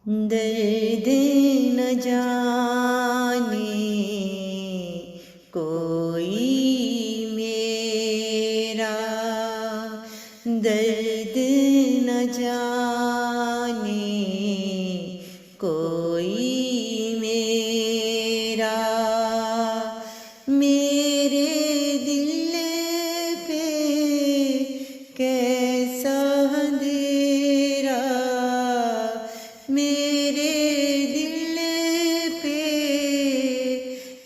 दर्द न जाने कोई मेरा, दर्द न जाने कोई मेरा। मेरे दिल पे कैसा अंधेरा, मेरे दिल पे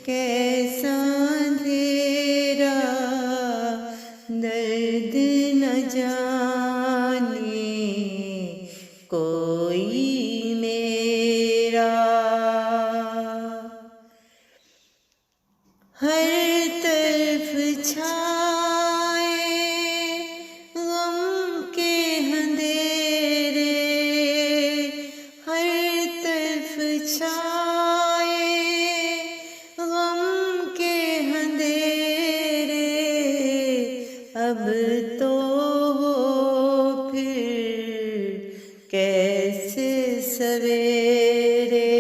कैसा अंधेरा, दर्द न जाने कोई मेरा। हर तरफ छाए गम के अंधेरे, हर तरफ छाए गम के अंधेरे। अब तो हो फिर कैसे सवेरे,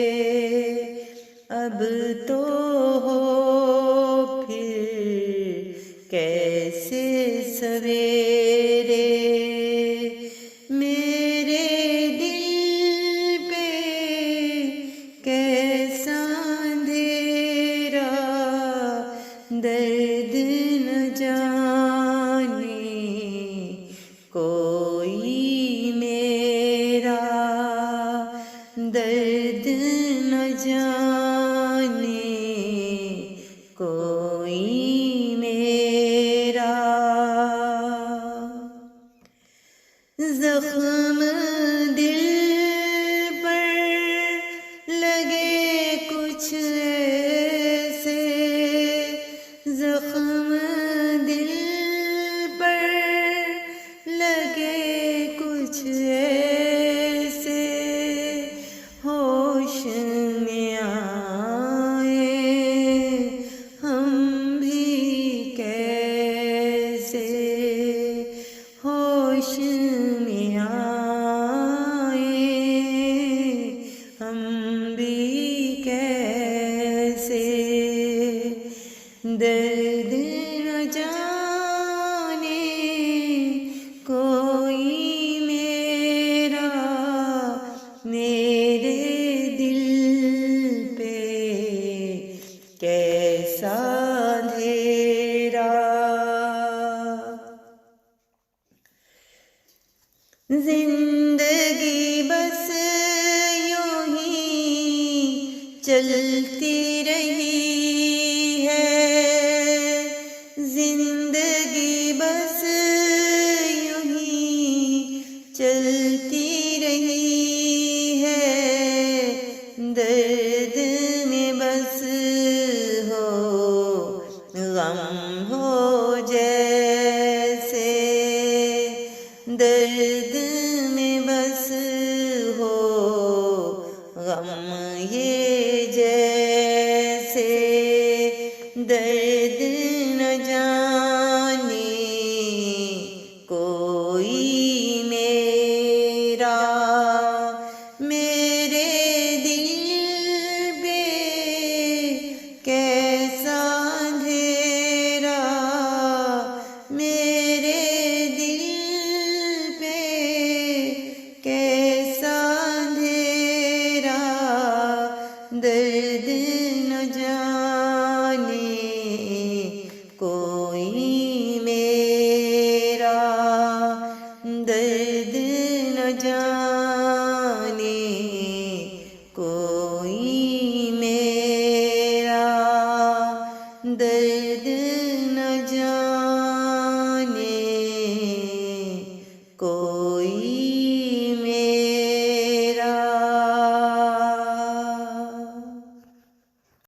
अब तो हो फिर कैसे सवेरे। मेरे दिल पे कैसा अंधेरा, दर्द न जाने कोई मेरा, दर्द न जाने कोई मेरा। जख्म दिल पर लगे कुछ ऐसे, जख्म दिल पर लगे कुछ ऐसे। होश में आए हम भी कैसे, होश में आए हम भी कैसे। दर्द न जाने कोई मेरा, मेरे दिल पे कैसा अंधेरा। जिंदगी बस यूं ही चलती रही है, जिंदगी बस यूं ही चलती रही है। दर्द में बस हो गम हो जैसे, दर्द में बस हो गम ये जैसे। दर्द न जाने कोई मेरा, मेरे दिल पे कैसा अंधेरा, मेरे दिल पे कैसा अंधेरा, दर्द न जाने कोई मेरा, दर्द न जाने कोई